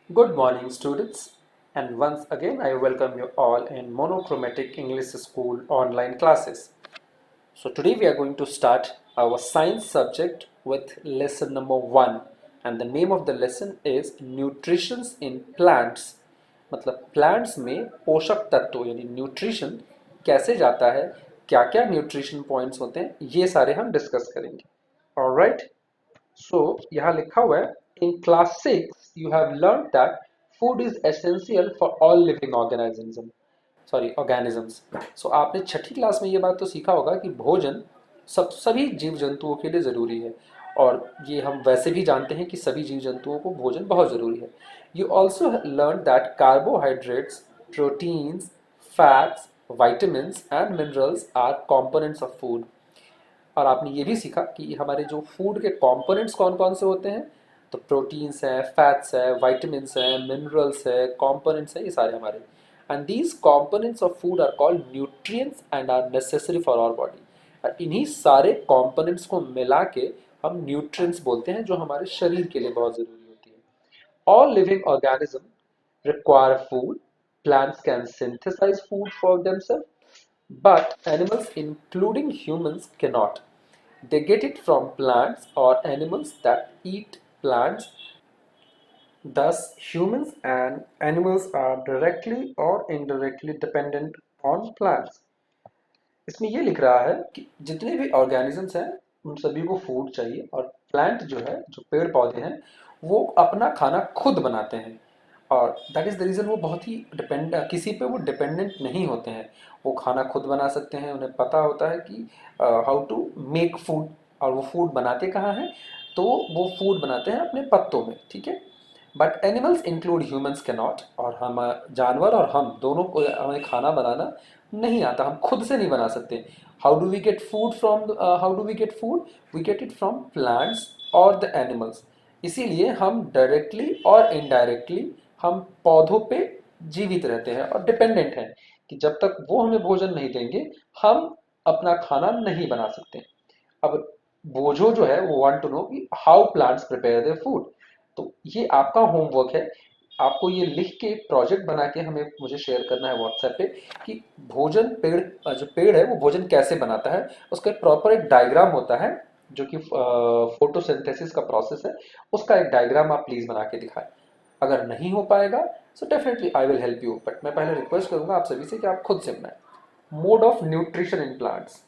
Good morning, students, and once again I welcome you all in Monochromatic English School online classes. So, today we are going to start our science subject with lesson number 1, and the name of the lesson is Nutrition in Plants. मतलब plants में पोषक तत्व यानी nutrition कैसे जाता है, क्या क्या न्यूट्रिशन पॉइंट्स होते हैं, ये सारे हम डिस्कस करेंगे. ऑलराइट. So, यहाँ लिखा हुआ है in class 6 you have learned that food is essential for all living organisms. So आपने छठी क्लास में ये बात तो सीखा होगा कि भोजन सभी जीव जंतुओं के लिए ज़रूरी है, और ये हम वैसे भी जानते हैं कि सभी जीव जंतुओं को भोजन बहुत ज़रूरी है. You also learn that carbohydrates, proteins, fats, vitamins and minerals are components of food. और आपने ये भी सीखा कि हमारे जो फूड के कंपोनेंट्स कौन कौन से होते हैं. तो प्रोटीन्स है, फैट्स है, विटामिन्स है, मिनरल्स है, कंपोनेंट्स है, ये सारे हमारे. And these components of food are called nutrients and are necessary for our body. और इन्हीं सारे कंपोनेंट्स को मिला के हम न्यूट्रिएंट्स बोलते हैं, जो हमारे शरीर के लिए बहुत ज़रूरी होती है. All living organism require food. Plants can synthesize food for themselves, but animals, including humans, cannot. They get it from plants or animals that eat plants. Thus, humans and animals are directly or indirectly dependent on plants. इसमें ये लिख रहा है कि जितने भी organisms हैं उन सभी को फूड चाहिए, और प्लांट जो है, जो पेड़ पौधे हैं, वो अपना खाना खुद बनाते हैं. और दैट इज़ द रीज़न वो बहुत ही किसी पे वो डिपेंडेंट नहीं होते हैं. वो खाना खुद बना सकते हैं, उन्हें पता होता है कि हाउ टू मेक फूड. और वो फूड बनाते कहाँ हैं, तो वो फूड बनाते हैं अपने पत्तों में. ठीक है. बट एनिमल्स इंक्लूड ह्यूमंस के नॉट. और हम जानवर और हम दोनों को, हमें खाना बनाना नहीं आता, हम खुद से नहीं बना सकते. How do we get food from how do we get food? We get it from plants और द एनिमल्स. इसीलिए हम डायरेक्टली और इनडायरेक्टली हम पौधों पे जीवित रहते हैं और डिपेंडेंट हैं, कि जब तक वो हमें भोजन नहीं देंगे हम अपना खाना नहीं बना सकते. अब बोझो जो है वो वांट टू नो कि how plants prepare their food. तो ये आपका होमवर्क है. आपको ये लिख के प्रोजेक्ट बना के हमें मुझे शेयर करना है व्हाट्सएप पे, कि भोजन जो पेड़ है वो भोजन कैसे बनाता है. उसका प्रॉपर एक डायग्राम होता है, जो कि फोटोसिंथेसिस का प्रोसेस है. उसका एक डायग्राम आप प्लीज बना के दिखाएं. अगर नहीं हो पाएगा so definitely I will help you, but मैं पहले रिक्वेस्ट करूंगा आप सभी से कि आप खुद से बनाएं. Mode of nutrition in plants.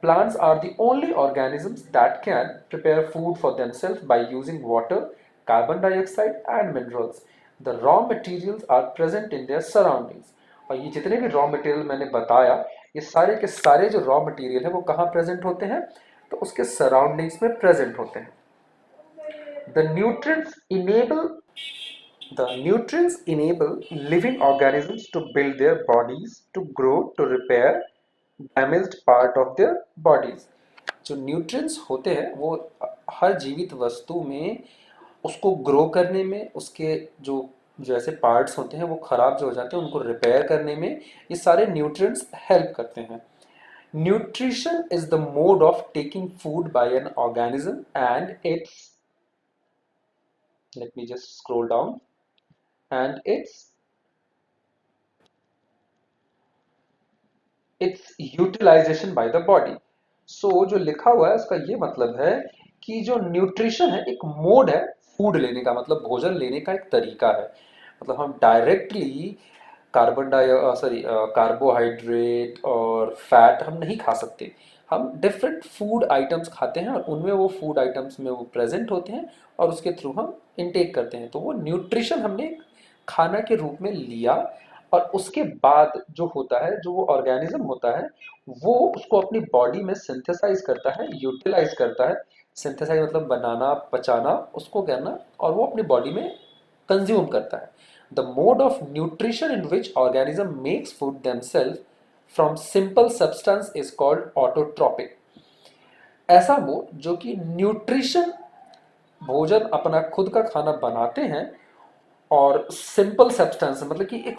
Plants are the only organisms that can prepare food for themselves by using water, carbon dioxide and minerals. The raw materials are present in their surroundings. और ये जितने भी raw material मैंने बताया, ये सारे के सारे जो रॉ मटेरियल है वो कहाँ प्रेजेंट होते हैं, तो उसके सराउंडिंग्स में प्रेजेंट होते हैं. The nutrients enable the nutrients enable living organisms to build their bodies, to grow, to repair damaged part of their bodies. जो न्यूट्रिएंट्स होते हैं वो हर जीवित वस्तु में उसको ग्रो करने में, उसके जो जो ऐसे पार्ट्स होते हैं वो खराब जो हो जाते हैं उनको रिपेयर करने में ये सारे न्यूट्रिएंट्स हेल्प करते हैं. Nutrition is the mode of taking food by an organism and its, let me just scroll down, and its utilization by the body. So जो लिखा हुआ है उसका ये मतलब है कि जो न्यूट्रिशन है एक मोड है फूड लेने का, मतलब भोजन लेने का एक तरीका है. मतलब हम डायरेक्टली कार्बोहाइड्रेट और फैट हम नहीं खा सकते. हम डिफरेंट फूड आइटम्स खाते हैं और उनमें वो फूड आइटम्स में वो प्रेजेंट होते हैं और उसके थ्रू हम इनटेक करते हैं. तो वो न्यूट्रिशन हमने खाना के रूप में लिया, और उसके बाद जो होता है, जो वो ऑर्गेनिज्म होता है, वो उसको अपनी बॉडी में सिंथेसाइज करता है, यूटिलाइज करता है. सिंथेसाइज मतलब बनाना, पचाना, उसको करना, और वो अपनी बॉडी में कंज्यूम करता है. The mode of nutrition in which organism makes food themselves from simple substance is called autotrophic. ऐसा मोड जो कि न्यूट्रिशन, भोजन अपना खुद का खाना बनाते हैं और सिंपल सब्सटेंस, मतलब कि एक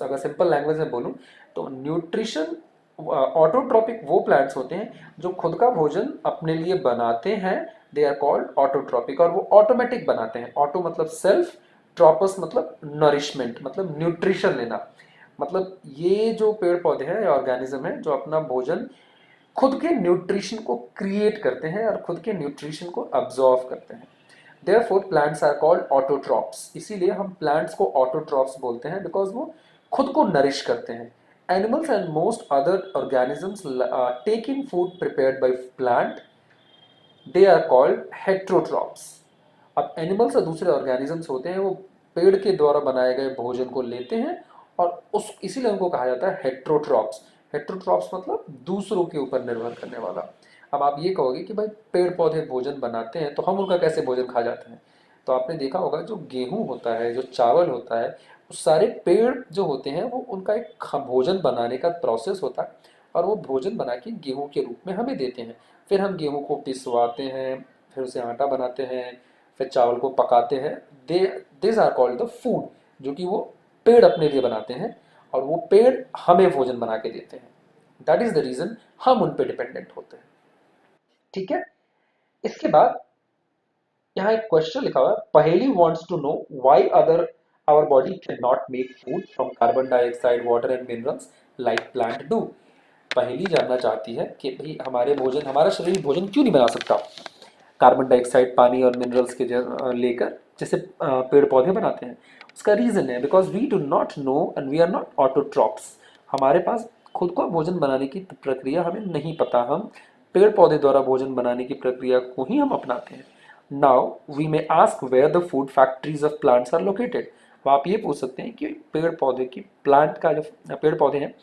अगर सिंपल लैंग्वेज में बोलूं तो न्यूट्रिशन ऑटोट्रॉपिक वो प्लांट्स होते हैं जो खुद का भोजन अपने लिए बनाते हैं. They are called autotrophic. और वो ऑटोमेटिक बनाते हैं. ऑटो मतलब सेल्फ, ट्रॉपस मतलब नरिशमेंट, मतलब न्यूट्रिशन लेना। मतलब ये जो पेड़ पौधे हैं, ऑर्गेनिज्म है जो अपना भोजन खुद के न्यूट्रिशन को क्रिएट करते हैं और खुद के न्यूट्रिशन को अब्जॉर्व करते हैं। Therefore plants are called autotrophs. इसीलिए हम प्लांट्स को ऑटोट्रॉप्स बोलते हैं, बिकॉज वो खुद को नरिश करते हैं। Animals and most other organisms take in food prepared by plant, they are called heterotrophs. अब एनिमल्स और दूसरे ऑर्गेनिजम्स होते हैं, वो पेड़ के द्वारा बनाए गए भोजन को लेते हैं और उस इसीलिए उनको कहा जाता है हेट्रोट्रॉप्स। हेट्रोट्रॉप्स मतलब दूसरों के ऊपर निर्भर करने वाला। अब आप ये कहोगे कि भाई पेड़ पौधे भोजन बनाते हैं तो हम उनका कैसे भोजन खा जाते हैं? तो आपने देखा होगा जो गेहूं होता है, जो चावल होता है, वो सारे पेड़ जो होते हैं वो उनका एक भोजन बनाने का प्रोसेस होता है और वो भोजन बना के गेहूं के रूप में हमें देते हैं। फिर हम गेहूं को पिसवाते हैं, फिर उसे आटा बनाते हैं, फिर चावल को पकाते हैं। They this are called the food, जो कि वो पेड़ अपने लिए बनाते हैं और वो पेड़ हमें भोजन बना के देते हैं। दैट इज द रीजन हम उन पे डिपेंडेंट होते हैं। ठीक है। इसके बाद यहाँ एक क्वेश्चन लिखा हुआ है, Paheli wants to know why other our body can not make food from carbon dioxide, water and minerals like plant do. Paheli जानना चाहती है कि भाई हमारा शरीर भोजन क्यों नहीं बना सकता कार्बन डाइऑक्साइड, पानी और मिनरल्स के लेकर, जैसे पेड़ पौधे बनाते हैं। उसका रीज़न है because we do not know and we are not autotrophs. हमारे पास खुद को भोजन बनाने की प्रक्रिया हमें नहीं पता। हम पेड़ पौधे द्वारा भोजन बनाने की प्रक्रिया को ही हम अपनाते हैं। Now we may ask where the food factories of plants are located. तो आप ये पूछ सकते हैं कि पेड़ पौधे की प्लांट का जो पेड़ पौधे हैं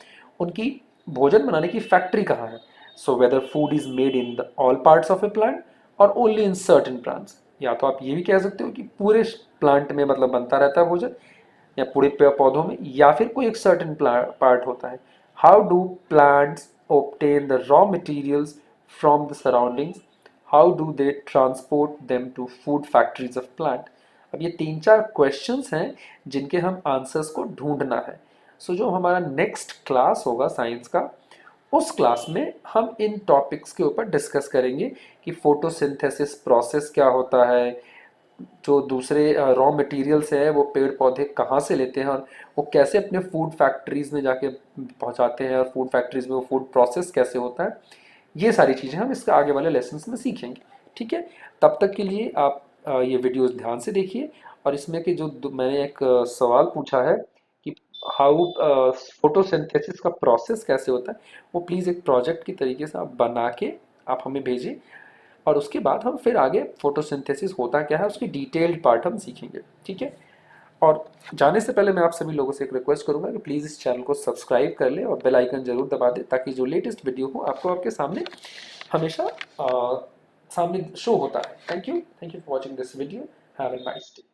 उनकी भोजन बनाने की फैक्ट्री कहाँ है। So whether food is made in the all parts of A plant और ओनली इन सर्टेन प्लांट्स। या तो आप ये भी कह सकते हो कि पूरे प्लांट में मतलब बनता रहता है भोजन, या पूरे पौधों में, या फिर कोई एक सर्टेन पार्ट होता है। How do plants obtain the raw materials from the surroundings? How do they transport them to food factories of plant? अब ये 3-4 क्वेश्चंस हैं जिनके हम आंसर्स को ढूंढना है। सो जो हमारा नेक्स्ट क्लास होगा साइंस का, उस क्लास में हम इन टॉपिक्स के ऊपर डिस्कस करेंगे कि फोटोसिंथेसिस प्रोसेस क्या होता है, जो दूसरे रॉ मटेरियल्स हैं वो पेड़ पौधे कहाँ से लेते हैं और वो कैसे अपने फूड फैक्ट्रीज में जाके पहुँचाते हैं और फूड फैक्ट्रीज में वो फूड प्रोसेस कैसे होता है। ये सारी चीज़ें हम इसके आगे वाले लेसन्स में सीखेंगे। ठीक है। तब तक के लिए आप ये वीडियोस ध्यान से देखिए और इसमें कि जो मैंने एक सवाल पूछा है कि हाउ फोटोसिंथेसिस का प्रोसेस कैसे होता है, वो प्लीज़ एक प्रोजेक्ट की तरीके से आप बना के आप हमें भेजें और उसके बाद हम फिर आगे फोटोसिंथेसिस होता क्या है उसकी डिटेल्ड पार्ट हम सीखेंगे। ठीक है। और जाने से पहले मैं आप सभी लोगों से एक रिक्वेस्ट करूंगा कि प्लीज़ इस चैनल को सब्सक्राइब कर लें और बेल आइकन जरूर दबा दें ताकि जो लेटेस्ट वीडियो हो आपको आपके सामने हमेशा सामने शो होता है। Thank you for watching this video. Have a nice day.